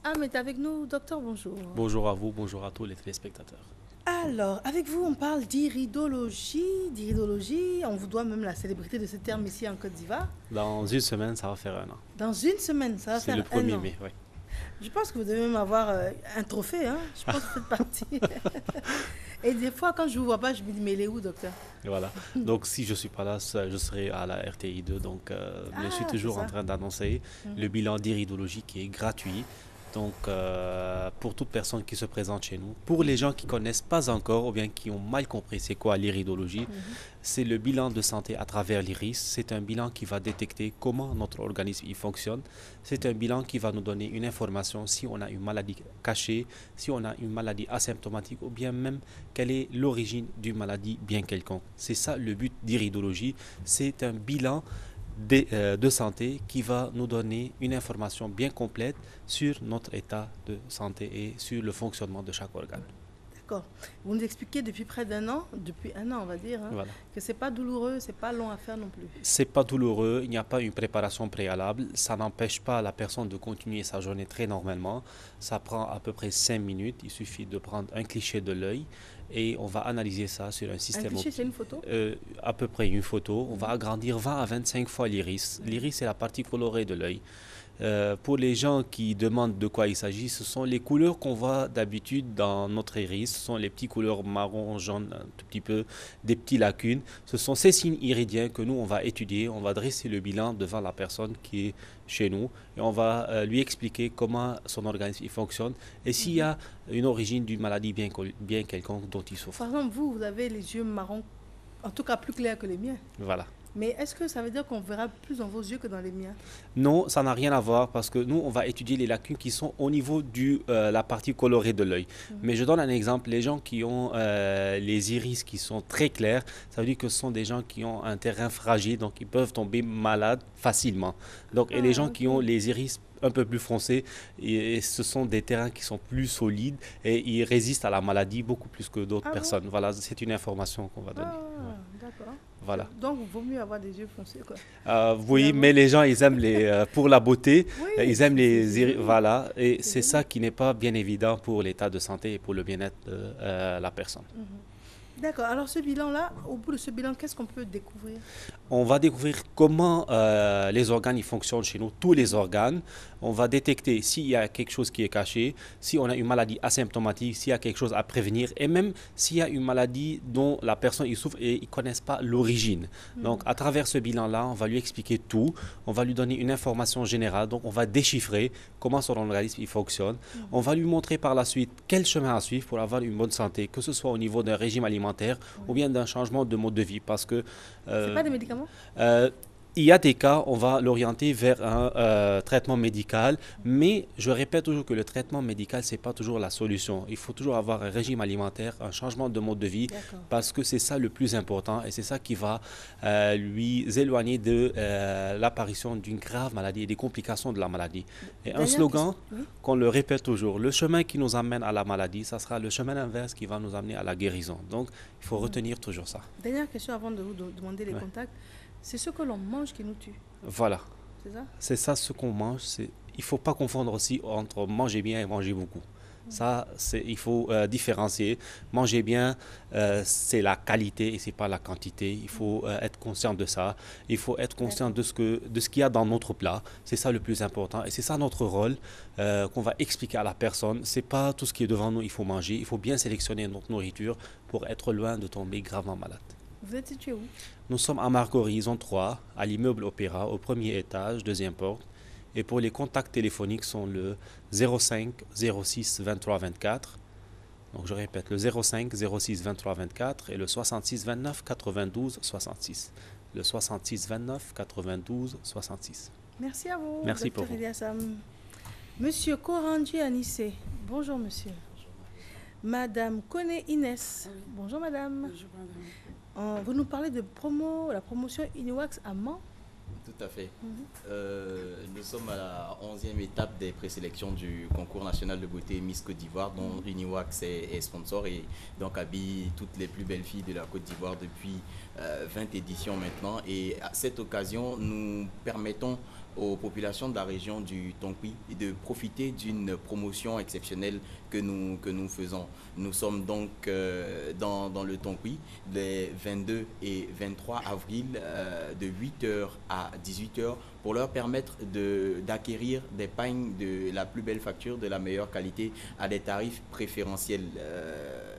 Am est avec nous. Docteur, bonjour. Bonjour à vous, bonjour à tous les téléspectateurs. Alors, avec vous, on parle d'iridologie. D'iridologie, on vous doit même la célébrité de ce terme ici en Côte d'Ivoire. Dans une semaine, ça va faire un an. Dans une semaine, ça va C'est faire le un 1er an. mai, oui. Je pense que vous devez même avoir un trophée. Hein? Je pense que vous faites partie. Et des fois, quand je ne vous vois pas, je me dis, mais il est où, docteur? Et voilà. Donc, si je ne suis pas là, je serai à la RTI 2. Donc, je suis toujours c'est en ça. train d'annoncer le bilan d'iridologie qui est gratuit. Donc, pour toute personne qui se présente chez nous, pour les gens qui ne connaissent pas encore ou bien qui ont mal compris c'est quoi l'iridologie, c'est le bilan de santé à travers l'iris. C'est un bilan qui va détecter comment notre organisme il fonctionne. C'est un bilan qui va nous donner une information si on a une maladie cachée, si on a une maladie asymptomatique ou bien même quelle est l'origine d'une maladie bien quelconque. C'est ça le but d'iridologie. C'est un bilan de santé qui va nous donner une information bien complète sur notre état de santé et sur le fonctionnement de chaque organe. D'accord. Vous nous expliquez depuis près d'un an, depuis un an, on va dire, hein, Voilà. que c'est pas douloureux, c'est pas long à faire non plus. C'est pas douloureux, il n'y a pas une préparation préalable, ça n'empêche pas la personne de continuer sa journée très normalement. Ça prend à peu près 5 minutes, il suffit de prendre un cliché de l'œil et on va analyser ça sur un Un système cliché, c'est une photo? à peu près une photo. On va agrandir 20 à 25 fois l'iris. L'iris, c'est la partie colorée de l'œil. Pour les gens qui demandent de quoi il s'agit, ce sont les couleurs qu'on voit d'habitude dans notre iris. Ce sont les petites couleurs marron, jaune, un tout petit peu, des petites lacunes. Ce sont ces signes iridiens que nous, on va étudier. On va dresser le bilan devant la personne qui est chez nous et on va lui expliquer comment son organisme il fonctionne et s'il y a une origine d'une maladie bien quelconque dont il souffre. Par exemple, vous avez les yeux marrons, en tout cas plus clairs que les miens. Voilà. Mais est-ce que ça veut dire qu'on verra plus dans vos yeux que dans les miens? Non, ça n'a rien à voir parce que nous, on va étudier les lacunes qui sont au niveau de la partie colorée de l'œil. Mais je donne un exemple. Les gens qui ont les iris qui sont très clairs, ça veut dire que ce sont des gens qui ont un terrain fragile, donc ils peuvent tomber malades facilement. Donc, et les gens qui ont les iris un peu plus foncés, et ce sont des terrains qui sont plus solides et ils résistent à la maladie beaucoup plus que d'autres personnes. Voilà, c'est une information qu'on va donner. D'accord. Voilà. Donc, il vaut mieux avoir des yeux foncés, quoi. Oui, mais les gens, ils aiment pour la beauté, Oui, ils aiment c'est voilà, et c'est joli. ça qui n'est pas bien évident pour l'état de santé et pour le bien-être de la personne. D'accord. Alors, ce bilan-là, au bout de ce bilan, qu'est-ce qu'on peut découvrir? On va découvrir comment les organes ils fonctionnent chez nous, tous les organes. On va détecter s'il y a quelque chose qui est caché, si on a une maladie asymptomatique, s'il y a quelque chose à prévenir et même s'il y a une maladie dont la personne il souffre et ils ne connaissent pas l'origine. Donc à travers ce bilan-là, on va lui expliquer tout, on va lui donner une information générale, donc on va déchiffrer comment son organisme il fonctionne. On va lui montrer par la suite quel chemin à suivre pour avoir une bonne santé, que ce soit au niveau d'un régime alimentaire ou bien d'un changement de mode de vie parce que C'est pas des médicaments? il y a des cas, on va l'orienter vers un traitement médical, mais je répète toujours que le traitement médical, ce n'est pas toujours la solution. Il faut toujours avoir un régime alimentaire, un changement de mode de vie, parce que c'est ça le plus important et c'est ça qui va lui éloigner de l'apparition d'une grave maladie et des complications de la maladie. Et un Dernière slogan question. Oui. qu'on le répète toujours, le chemin qui nous amène à la maladie, ça sera le chemin inverse qui va nous amener à la guérison. Donc, il faut retenir toujours ça. Dernière question avant de vous demander les Ouais. contacts. C'est ce que l'on mange qui nous tue, Voilà. c'est ça? C'est ça ce qu'on mange. Il ne faut pas confondre aussi entre manger bien et manger beaucoup. Ça, il faut différencier. Manger bien, c'est la qualité et ce n'est pas la quantité. Il faut être conscient de ça. Il faut être conscient de ce qu'il y a dans notre plat. C'est ça le plus important. Et c'est ça notre rôle qu'on va expliquer à la personne. Ce n'est pas tout ce qui est devant nous, il faut manger. Il faut bien sélectionner notre nourriture pour être loin de tomber gravement malade. Vous êtes situé où? Nous sommes à Marc Horizon 3, à l'immeuble Opéra, au premier étage, deuxième porte. Et pour les contacts téléphoniques sont le 05 06 23 24. Donc je répète, le 05 06 23 24 et le 66 29 92 66. Le 66 29 92 66. Merci à vous. Merci Dr. pour vous. Eliassam. Monsieur Korandji Anissé. Bonjour, monsieur. Madame Kone Inès. Bonjour, madame. Bonjour, madame. Vous nous parlez de la promotion Iniwax à Mans. Tout à fait. Nous sommes à la 11e étape des présélections du concours national de beauté Miss Côte d'Ivoire, dont Uniwax est sponsor et donc habille toutes les plus belles filles de la Côte d'Ivoire depuis 20 éditions maintenant. Et à cette occasion, nous permettons aux populations de la région du Tonkwi de profiter d'une promotion exceptionnelle que nous faisons. Nous sommes donc dans le Tonkwi les 22 et 23 avril de 8h à 18h pour leur permettre d'acquérir des pagnes de la plus belle facture, de la meilleure qualité à des tarifs préférentiels.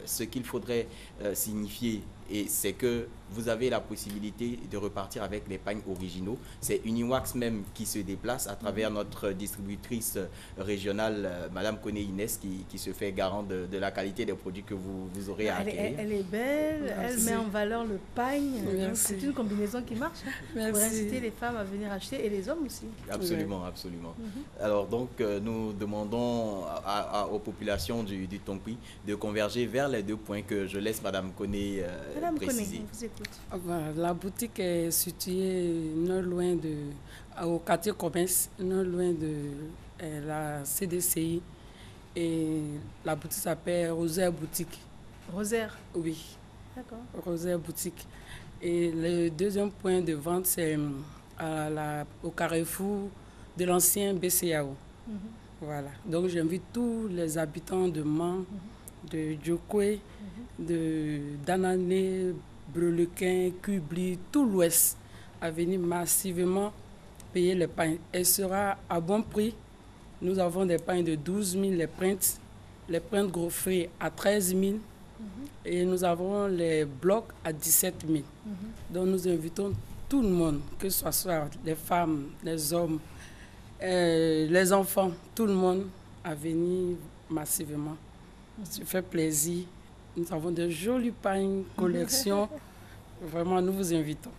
Ce qu'il faudrait signifier, et c'est que vous avez la possibilité de repartir avec les pagnes originaux. C'est Uniwax même qui se déplace à travers notre distributrice régionale, Madame Koné Inès, qui se fait garant de la qualité des produits que vous aurez à acquérir. Elle est belle, elle met en valeur le pagne. C'est une combinaison qui marche pour inciter les femmes à venir acheter et les hommes aussi. Absolument, absolument. Alors donc, nous demandons aux populations du Tonkwi de converger vers les 2 points que je laisse Madame Koné préciser. Koné, on vous écoute. La boutique est située non loin au quartier commerce, non loin de la CDCI. Et la boutique s'appelle Rosaire Boutique. Rosaire? Oui. D'accord. Rosaire Boutique. Et le deuxième point de vente, c'est au carrefour de l'ancien BCAO. Voilà. Donc j'invite tous les habitants de Man, de Djokwe, de Danané, Brelequin, Kubli, tout l'Ouest, à venir massivement payer les pains. Elle sera à bon prix. Nous avons des pains de 12 000, les printes gros frais à 13 000 et nous avons les blocs à 17 000. Donc nous invitons tout le monde, que ce soit les femmes, les hommes, les enfants, tout le monde à venir massivement. Ça fait plaisir. Nous avons de jolies pagnes, collections. Vraiment, nous vous invitons.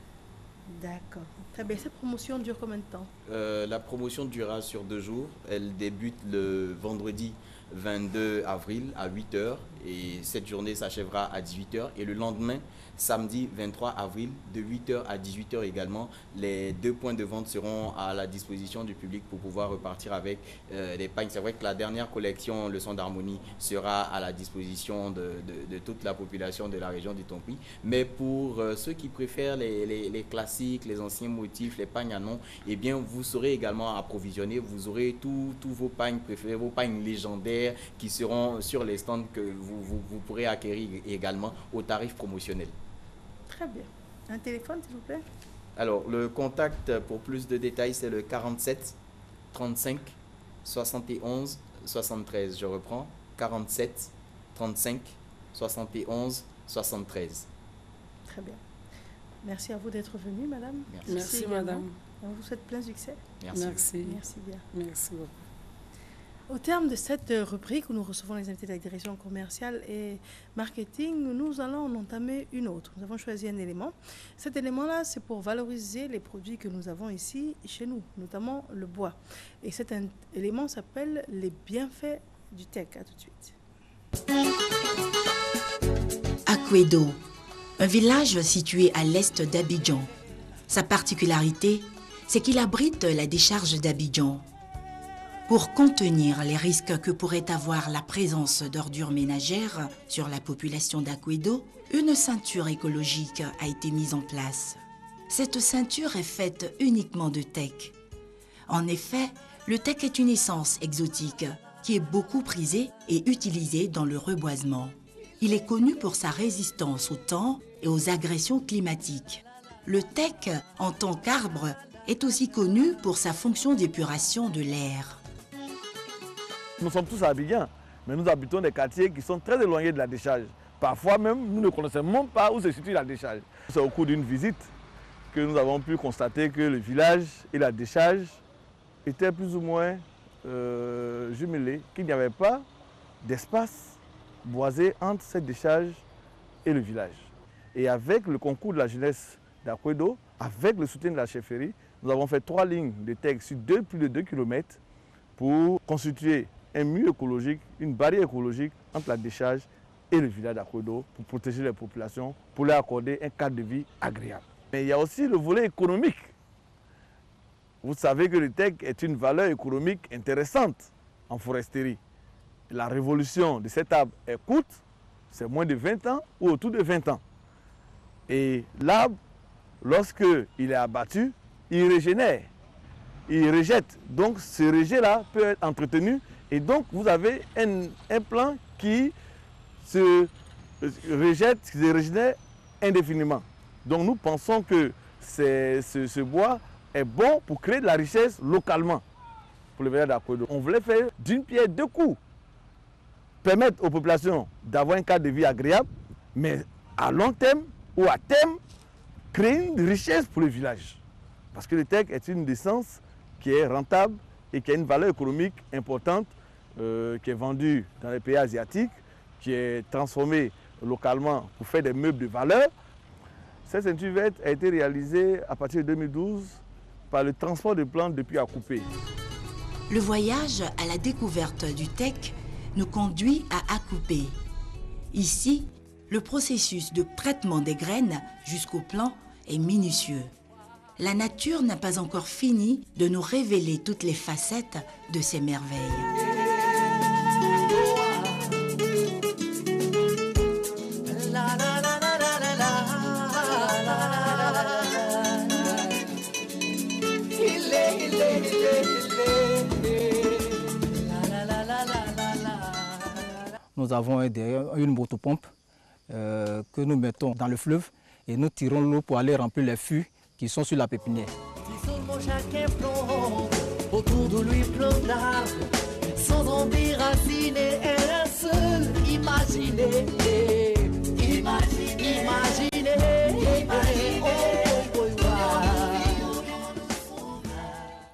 D'accord. Très bien. Cette promotion dure combien de temps? La promotion durera sur 2 jours. Elle débute le vendredi 22 avril à 8h et cette journée s'achèvera à 18h. Et le lendemain, samedi 23 avril, de 8h à 18h également, les 2 points de vente seront à la disposition du public pour pouvoir repartir avec les pagnes. C'est vrai que la dernière collection, Leçon d'harmonie, sera à la disposition de toute la population de la région du Tonkwi. Mais pour ceux qui préfèrent les classiques, les anciens motifs, les pagnes à nom, eh bien, vous serez également approvisionné. Vous aurez tous vos pagnes préférés, vos pagnes légendaires qui seront sur les stands que vous pourrez acquérir également au tarif promotionnel. Très bien. Un téléphone, s'il vous plaît? Alors, le contact pour plus de détails, c'est le 47 35 71 73. Je reprends. 47 35 71 73. Très bien. Merci à vous d'être venue, madame. Merci madame. On vous souhaite plein succès. Merci. Merci bien. Merci beaucoup. Au terme de cette rubrique où nous recevons les invités de la direction commerciale et marketing, nous allons en entamer une autre. Nous avons choisi un élément. Cet élément-là, c'est pour valoriser les produits que nous avons ici, chez nous, notamment le bois. Et cet élément s'appelle les bienfaits du teck. À tout de suite. Akwedo, un village situé à l'est d'Abidjan. Sa particularité, c'est qu'il abrite la décharge d'Abidjan. Pour contenir les risques que pourrait avoir la présence d'ordures ménagères sur la population d'Akwedo, une ceinture écologique a été mise en place. Cette ceinture est faite uniquement de teck. En effet, le teck est une essence exotique qui est beaucoup prisée et utilisée dans le reboisement. Il est connu pour sa résistance au temps et aux agressions climatiques. Le teck, en tant qu'arbre, est aussi connu pour sa fonction d'épuration de l'air. Nous sommes tous à Abidjan, mais nous habitons des quartiers qui sont très éloignés de la décharge. Parfois même, nous ne connaissons même pas où se situe la décharge. C'est au cours d'une visite que nous avons pu constater que le village et la décharge étaient plus ou moins jumelés, qu'il n'y avait pas d'espace boisé entre cette décharge et le village. Et avec le concours de la jeunesse d'Akwedo, avec le soutien de la chefferie, nous avons fait 3 lignes de teck sur plus de 2 km pour constituer un mur écologique, une barrière écologique entre la décharge et le village d'Akwedo pour protéger les populations, pour leur accorder un cadre de vie agréable. Mais il y a aussi le volet économique. Vous savez que le teck est une valeur économique intéressante en foresterie. La révolution de cet arbre est courte, c'est moins de 20 ans ou autour de 20 ans. Et l'arbre, lorsqu'il est abattu, il régénère. ils rejettent. Donc ce rejet-là peut être entretenu et donc vous avez un plan qui se rejette, qui se régénère indéfiniment. Donc nous pensons que ce bois est bon pour créer de la richesse localement pour le village d'Akwedo. On voulait faire d'une pierre deux coups, permettre aux populations d'avoir un cadre de vie agréable, mais à long terme ou à terme, créer une richesse pour le village. Parce que le teck est une essence qui est rentable et qui a une valeur économique importante, qui est vendue dans les pays asiatiques, qui est transformée localement pour faire des meubles de valeur. Cette ceinture verte a été réalisée à partir de 2012 par le transport de plantes depuis Akupé. Le voyage à la découverte du teck nous conduit à Akupé. Ici, le processus de traitement des graines jusqu'au plant est minutieux. La nature n'a pas encore fini de nous révéler toutes les facettes de ces merveilles. Nous avons une motopompe que nous mettons dans le fleuve et nous tirons l'eau pour aller remplir les fûts qui sont sur la pépinière. Autour de lui plein d'arbres, sans en déraciner un seul. Imaginez, imaginez,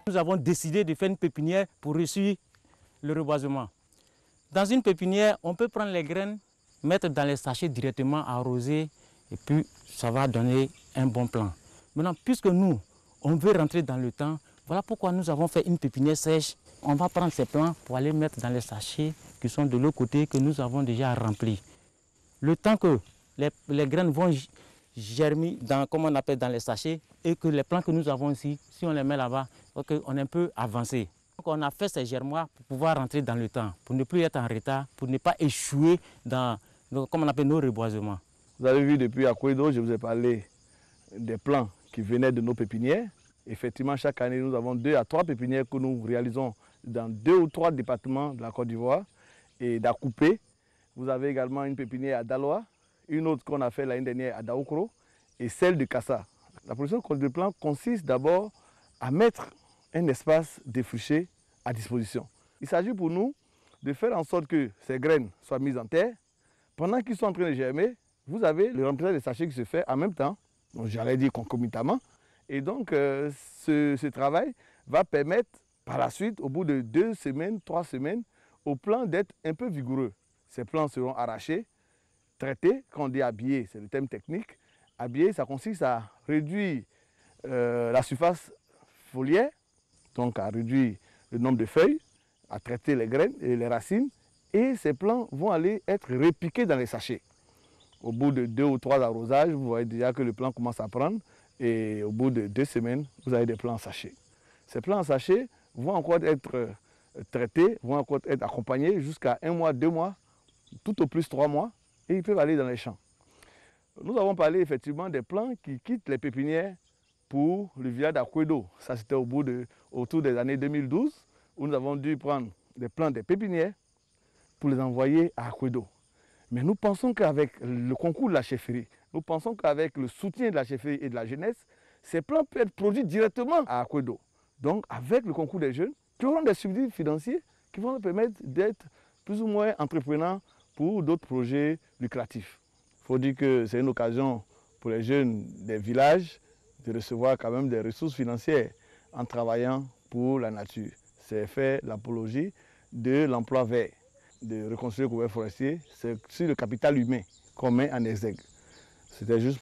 Nous avons décidé de faire une pépinière pour réussir le reboisement. Dans une pépinière, on peut prendre les graines, mettre dans les sachets directement, arroser, et puis ça va donner un bon plan. Maintenant, puisque nous, on veut rentrer dans le temps, voilà pourquoi nous avons fait une pépinière sèche. On va prendre ces plants pour aller mettre dans les sachets qui sont de l'autre côté, que nous avons déjà remplis. Le temps que les graines vont germer dans, comme on appelle, dans les sachets, et que les plants que nous avons ici, si on les met là-bas, on est un peu avancé. Donc on a fait ces germoirs pour pouvoir rentrer dans le temps, pour ne plus être en retard, pour ne pas échouer dans, comme on appelle, nos reboisements. Vous avez vu depuis Akwedo, je vous ai parlé des plants qui venaient de nos pépinières. Effectivement, chaque année, nous avons 2 à 3 pépinières que nous réalisons dans 2 ou 3 départements de la Côte d'Ivoire et d'Akupé. Vous avez également une pépinière à Daloa, une autre qu'on a fait l'année dernière à Daoukro et celle de Kassa. La production de plants consiste d'abord à mettre un espace défriché à disposition. Il s'agit pour nous de faire en sorte que ces graines soient mises en terre. Pendant qu'ils sont en train de germer, vous avez le remplissage des sachets qui se fait en même temps, j'allais dire concomitamment. Et donc, ce travail va permettre par la suite, au bout de 2 semaines, 3 semaines, aux plants d'être un peu vigoureux. Ces plants seront arrachés, traités. Quand on dit habillés, c'est le terme technique. Habillés, ça consiste à réduire la surface foliaire, donc à réduire le nombre de feuilles, à traiter les graines et les racines. Et ces plants vont aller être repiqués dans les sachets. Au bout de 2 ou 3 arrosages, vous voyez déjà que le plant commence à prendre. Et au bout de 2 semaines, vous avez des plants en sachet. Ces plants en sachet vont encore être traités, vont encore être accompagnés jusqu'à 1 mois, 2 mois, tout au plus 3 mois, et ils peuvent aller dans les champs. Nous avons parlé effectivement des plants qui quittent les pépinières pour le village d'Akwedo. Ça, c'était autour des années 2012, où nous avons dû prendre des plants des pépinières pour les envoyer à Akwedo. Mais nous pensons qu'avec le concours de la chefferie, nous pensons qu'avec le soutien de la chefferie et de la jeunesse, ces plants peuvent être produits directement à Akwedo. Donc, avec le concours des jeunes, qui auront des subsides financiers qui vont leur permettre d'être plus ou moins entrepreneurs pour d'autres projets lucratifs. Il faut dire que c'est une occasion pour les jeunes des villages de recevoir quand même des ressources financières en travaillant pour la nature. C'est faire l'apologie de l'emploi vert, de reconstruire le couvert forestier. C'est sur le capital humain qu'on met en exergue. C'était juste